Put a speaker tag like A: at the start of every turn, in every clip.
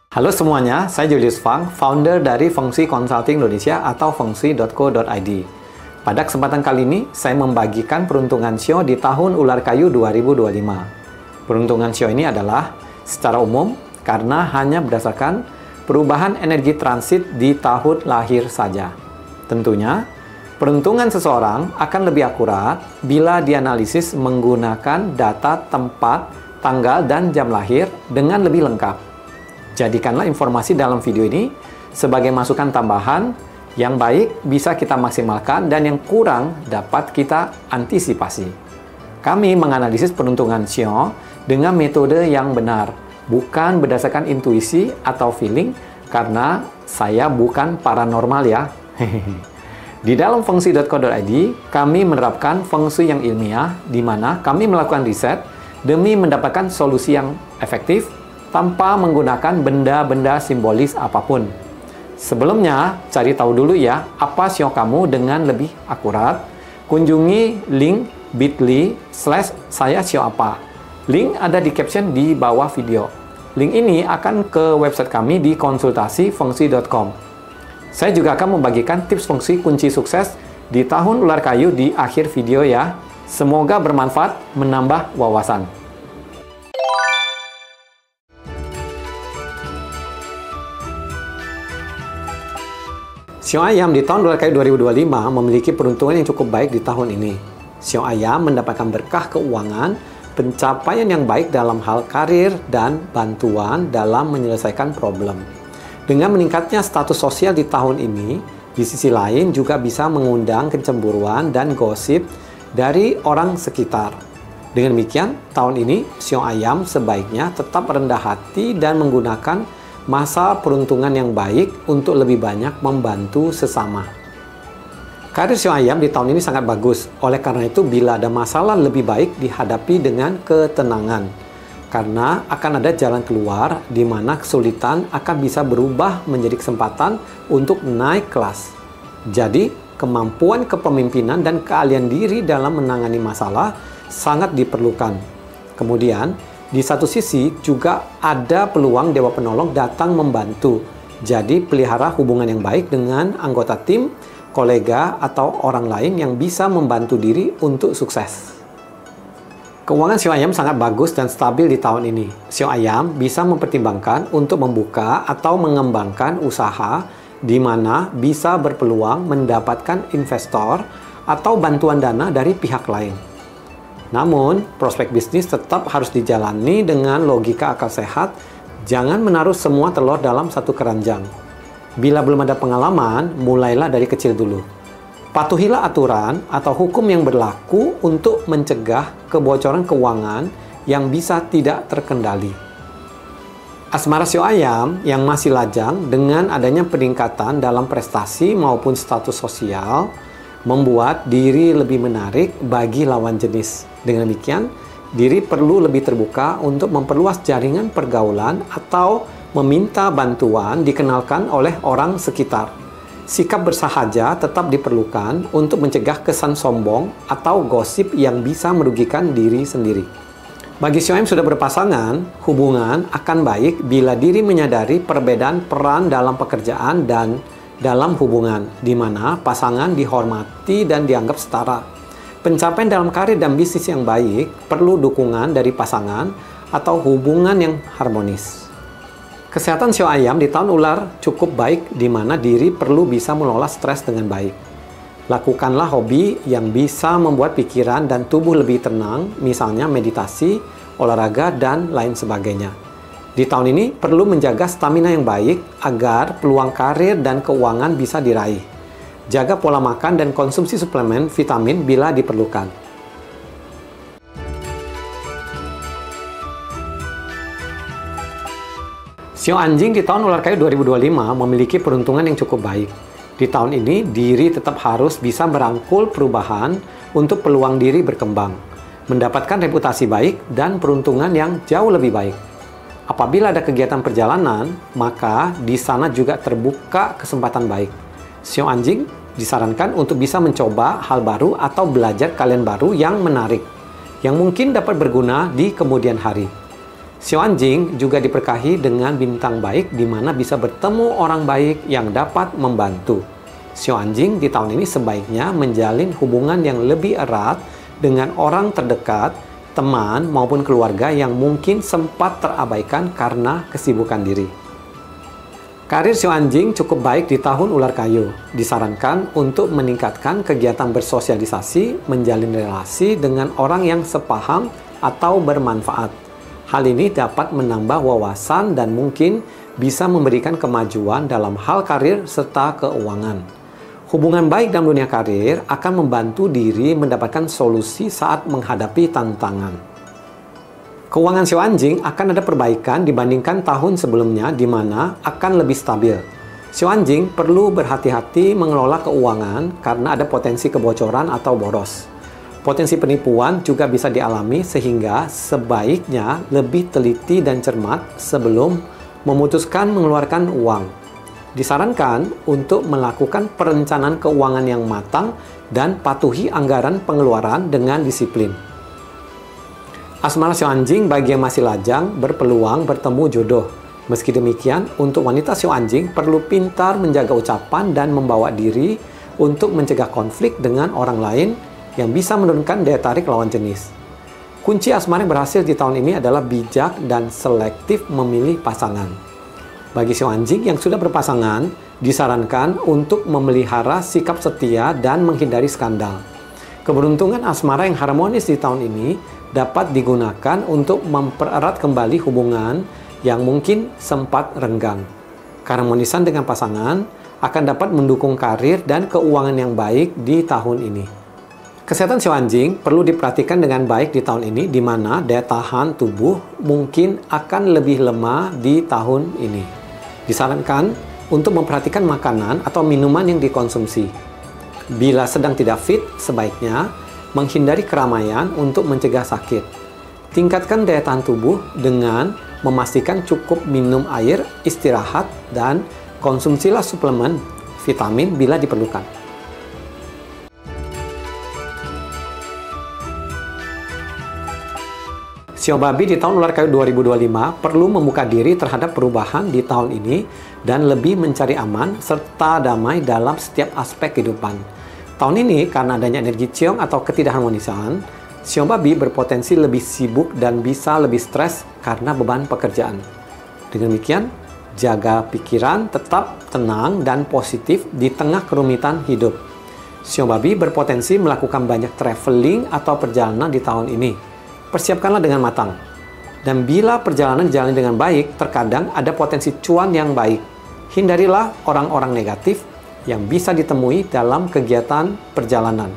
A: Halo semuanya, saya Julius Fang, founder dari Fengsi Consulting Indonesia atau fengsi.co.id. Pada kesempatan kali ini, saya membagikan peruntungan Shio di tahun Ular Kayu 2025. Peruntungan Shio ini adalah secara umum karena hanya berdasarkan perubahan energi transit di tahun lahir saja. Tentunya, peruntungan seseorang akan lebih akurat bila dianalisis menggunakan data tempat, tanggal, dan jam lahir dengan lebih lengkap. Jadikanlah informasi dalam video ini sebagai masukan tambahan yang baik bisa kita maksimalkan dan yang kurang dapat kita antisipasi. Kami menganalisis peruntungan Shio dengan metode yang benar, bukan berdasarkan intuisi atau feeling, karena saya bukan paranormal ya. Di dalam fengsi.co.id, kami menerapkan fengsi yang ilmiah, di mana kami melakukan riset demi mendapatkan solusi yang efektif tanpa menggunakan benda-benda simbolis apapun. Sebelumnya, cari tahu dulu ya apa Shio kamu dengan lebih akurat. Kunjungi link bit.ly/saya Shio apa. Link ada di caption di bawah video. Link ini akan ke website kami di konsultasifengsi.com. Saya juga akan membagikan tips fengsi kunci sukses di tahun Ular Kayu di akhir video ya. Semoga bermanfaat, menambah wawasan. Shio Ayam di tahun Ular Kayu 2025 memiliki peruntungan yang cukup baik di tahun ini. Shio Ayam mendapatkan berkah keuangan, pencapaian yang baik dalam hal karir, dan bantuan dalam menyelesaikan problem. Dengan meningkatnya status sosial di tahun ini, di sisi lain juga bisa mengundang kecemburuan dan gosip dari orang sekitar. Dengan demikian, tahun ini Shio Ayam sebaiknya tetap rendah hati dan menggunakan masa peruntungan yang baik untuk lebih banyak membantu sesama. Karir Shio Ayam di tahun ini sangat bagus. Oleh karena itu, bila ada masalah lebih baik dihadapi dengan ketenangan. Karena akan ada jalan keluar di mana kesulitan akan bisa berubah menjadi kesempatan untuk naik kelas. Jadi, kemampuan kepemimpinan dan keahlian diri dalam menangani masalah sangat diperlukan. Kemudian, di satu sisi juga ada peluang Dewa Penolong datang membantu. Jadi pelihara hubungan yang baik dengan anggota tim, kolega, atau orang lain yang bisa membantu diri untuk sukses. Keuangan Shio Ayam sangat bagus dan stabil di tahun ini. Shio Ayam bisa mempertimbangkan untuk membuka atau mengembangkan usaha di mana bisa berpeluang mendapatkan investor atau bantuan dana dari pihak lain. Namun, prospek bisnis tetap harus dijalani dengan logika akal sehat. Jangan menaruh semua telur dalam satu keranjang. Bila belum ada pengalaman, mulailah dari kecil dulu. Patuhilah aturan atau hukum yang berlaku untuk mencegah kebocoran keuangan yang bisa tidak terkendali. Asmara Shio Ayam yang masih lajang dengan adanya peningkatan dalam prestasi maupun status sosial membuat diri lebih menarik bagi lawan jenis. Dengan demikian, diri perlu lebih terbuka untuk memperluas jaringan pergaulan atau meminta bantuan dikenalkan oleh orang sekitar. Sikap bersahaja tetap diperlukan untuk mencegah kesan sombong atau gosip yang bisa merugikan diri sendiri. Bagi Shio yang sudah berpasangan, hubungan akan baik bila diri menyadari perbedaan peran dalam pekerjaan dan dalam hubungan, di mana pasangan dihormati dan dianggap setara. Pencapaian dalam karir dan bisnis yang baik perlu dukungan dari pasangan atau hubungan yang harmonis. Kesehatan Shio Ayam di tahun ular cukup baik, di mana diri perlu bisa mengelola stres dengan baik. Lakukanlah hobi yang bisa membuat pikiran dan tubuh lebih tenang, misalnya meditasi, olahraga, dan lain sebagainya. Di tahun ini perlu menjaga stamina yang baik agar peluang karir dan keuangan bisa diraih. Jaga pola makan dan konsumsi suplemen vitamin bila diperlukan. Shio Anjing di tahun Ular Kayu 2025 memiliki peruntungan yang cukup baik. Di tahun ini, diri tetap harus bisa merangkul perubahan untuk peluang diri berkembang, mendapatkan reputasi baik dan peruntungan yang jauh lebih baik. Apabila ada kegiatan perjalanan, maka di sana juga terbuka kesempatan baik. Shio Anjing disarankan untuk bisa mencoba hal baru atau belajar kalian baru yang menarik, yang mungkin dapat berguna di kemudian hari. Sio anjing juga diberkahi dengan bintang baik di mana bisa bertemu orang baik yang dapat membantu. Sio anjing di tahun ini sebaiknya menjalin hubungan yang lebih erat dengan orang terdekat, teman maupun keluarga yang mungkin sempat terabaikan karena kesibukan diri. Karir sio anjing cukup baik di tahun ular kayu. Disarankan untuk meningkatkan kegiatan bersosialisasi, menjalin relasi dengan orang yang sepaham atau bermanfaat. Hal ini dapat menambah wawasan dan mungkin bisa memberikan kemajuan dalam hal karir serta keuangan. Hubungan baik dalam dunia karir akan membantu diri mendapatkan solusi saat menghadapi tantangan. Keuangan sio anjing akan ada perbaikan dibandingkan tahun sebelumnya di mana akan lebih stabil. Sio anjing perlu berhati-hati mengelola keuangan karena ada potensi kebocoran atau boros. Potensi penipuan juga bisa dialami sehingga sebaiknya lebih teliti dan cermat sebelum memutuskan mengeluarkan uang. Disarankan untuk melakukan perencanaan keuangan yang matang dan patuhi anggaran pengeluaran dengan disiplin. Asmara sio anjing bagi yang masih lajang berpeluang bertemu jodoh. Meski demikian, untuk wanita sio anjing perlu pintar menjaga ucapan dan membawa diri untuk mencegah konflik dengan orang lain yang bisa menurunkan daya tarik lawan jenis. Kunci asmara yang berhasil di tahun ini adalah bijak dan selektif memilih pasangan. Bagi sio anjing yang sudah berpasangan, disarankan untuk memelihara sikap setia dan menghindari skandal. Keberuntungan asmara yang harmonis di tahun ini dapat digunakan untuk mempererat kembali hubungan yang mungkin sempat renggang. Keharmonisan dengan pasangan akan dapat mendukung karir dan keuangan yang baik di tahun ini. Kesehatan sio anjing perlu diperhatikan dengan baik di tahun ini, di mana daya tahan tubuh mungkin akan lebih lemah di tahun ini. Disarankan untuk memperhatikan makanan atau minuman yang dikonsumsi. Bila sedang tidak fit, sebaiknya menghindari keramaian untuk mencegah sakit. Tingkatkan daya tahan tubuh dengan memastikan cukup minum air, istirahat, dan konsumsilah suplemen vitamin bila diperlukan. Sio babi di tahun ular kayu 2025 perlu membuka diri terhadap perubahan di tahun ini dan lebih mencari aman serta damai dalam setiap aspek kehidupan. Tahun ini, karena adanya energi ciong atau ketidakharmonisan, sio babi berpotensi lebih sibuk dan bisa lebih stres karena beban pekerjaan. Dengan demikian, jaga pikiran tetap tenang dan positif di tengah kerumitan hidup. Sio babi berpotensi melakukan banyak traveling atau perjalanan di tahun ini. Persiapkanlah dengan matang. Dan bila perjalanan dijalani dengan baik, terkadang ada potensi cuan yang baik. Hindarilah orang-orang negatif yang bisa ditemui dalam kegiatan perjalanan.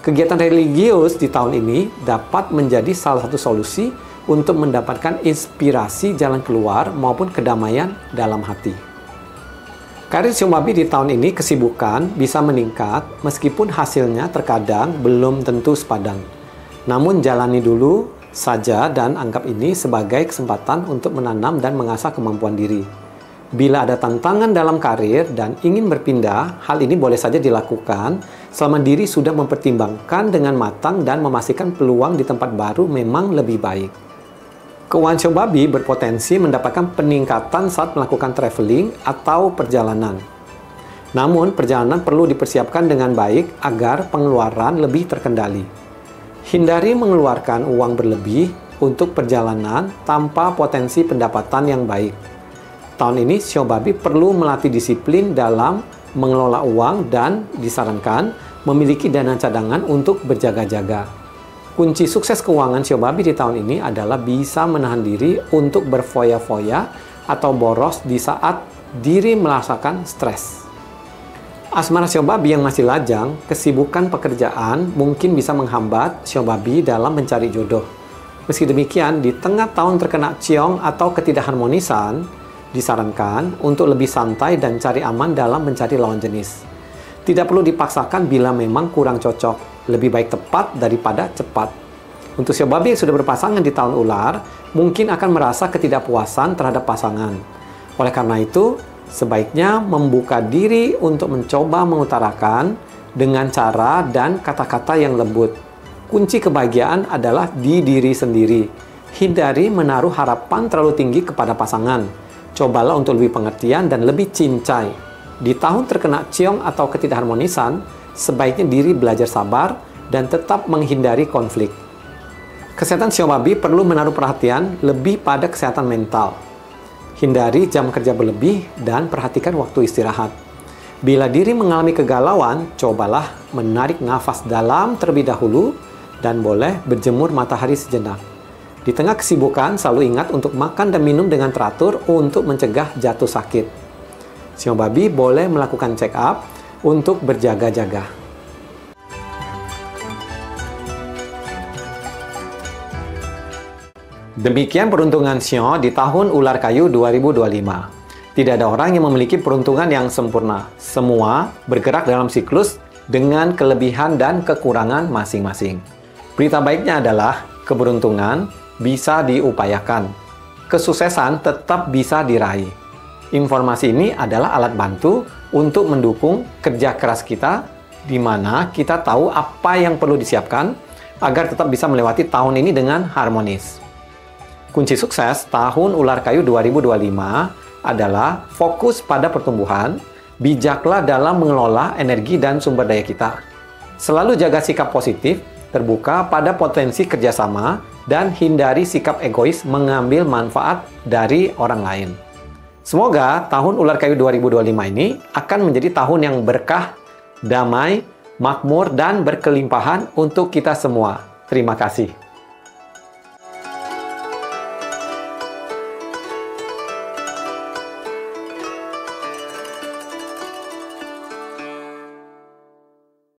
A: Kegiatan religius di tahun ini dapat menjadi salah satu solusi untuk mendapatkan inspirasi jalan keluar maupun kedamaian dalam hati. Karir sio babi di tahun ini kesibukan bisa meningkat meskipun hasilnya terkadang belum tentu sepadan. Namun jalani dulu saja dan anggap ini sebagai kesempatan untuk menanam dan mengasah kemampuan diri. Bila ada tantangan dalam karir dan ingin berpindah, hal ini boleh saja dilakukan selama diri sudah mempertimbangkan dengan matang dan memastikan peluang di tempat baru memang lebih baik. Keuangan sio babi berpotensi mendapatkan peningkatan saat melakukan traveling atau perjalanan. Namun, perjalanan perlu dipersiapkan dengan baik agar pengeluaran lebih terkendali. Hindari mengeluarkan uang berlebih untuk perjalanan tanpa potensi pendapatan yang baik. Tahun ini, sio babi perlu melatih disiplin dalam mengelola uang dan disarankan memiliki dana cadangan untuk berjaga-jaga. Kunci sukses keuangan sio babi di tahun ini adalah bisa menahan diri untuk berfoya-foya atau boros di saat diri merasakan stres. Asmara sio babi yang masih lajang, kesibukan pekerjaan mungkin bisa menghambat sio babi dalam mencari jodoh. Meski demikian, di tengah tahun terkena ciong atau ketidakharmonisan, disarankan untuk lebih santai dan cari aman dalam mencari lawan jenis. Tidak perlu dipaksakan bila memang kurang cocok, lebih baik tepat daripada cepat. Untuk sio babi yang sudah berpasangan di tahun ular, mungkin akan merasa ketidakpuasan terhadap pasangan. Oleh karena itu, sebaiknya membuka diri untuk mencoba mengutarakan dengan cara dan kata-kata yang lembut. Kunci kebahagiaan adalah di diri sendiri. Hindari menaruh harapan terlalu tinggi kepada pasangan. Cobalah untuk lebih pengertian dan lebih cincai. Di tahun terkena ciong atau ketidakharmonisan, sebaiknya diri belajar sabar dan tetap menghindari konflik. Kesehatan shio babi perlu menaruh perhatian lebih pada kesehatan mental. Hindari jam kerja berlebih dan perhatikan waktu istirahat. Bila diri mengalami kegalauan, cobalah menarik nafas dalam terlebih dahulu dan boleh berjemur matahari sejenak. Di tengah kesibukan, selalu ingat untuk makan dan minum dengan teratur untuk mencegah jatuh sakit. Shio babi boleh melakukan check up untuk berjaga-jaga. Demikian peruntungan shio di tahun ular kayu 2025. Tidak ada orang yang memiliki peruntungan yang sempurna. Semua bergerak dalam siklus dengan kelebihan dan kekurangan masing-masing. Berita baiknya adalah keberuntungan bisa diupayakan. Kesuksesan tetap bisa diraih. Informasi ini adalah alat bantu untuk mendukung kerja keras kita, di mana kita tahu apa yang perlu disiapkan agar tetap bisa melewati tahun ini dengan harmonis. Kunci sukses tahun ular kayu 2025 adalah fokus pada pertumbuhan, bijaklah dalam mengelola energi dan sumber daya kita. Selalu jaga sikap positif, terbuka pada potensi kerjasama, dan hindari sikap egois mengambil manfaat dari orang lain. Semoga tahun ular kayu 2025 ini akan menjadi tahun yang berkah, damai, makmur, dan berkelimpahan untuk kita semua. Terima kasih.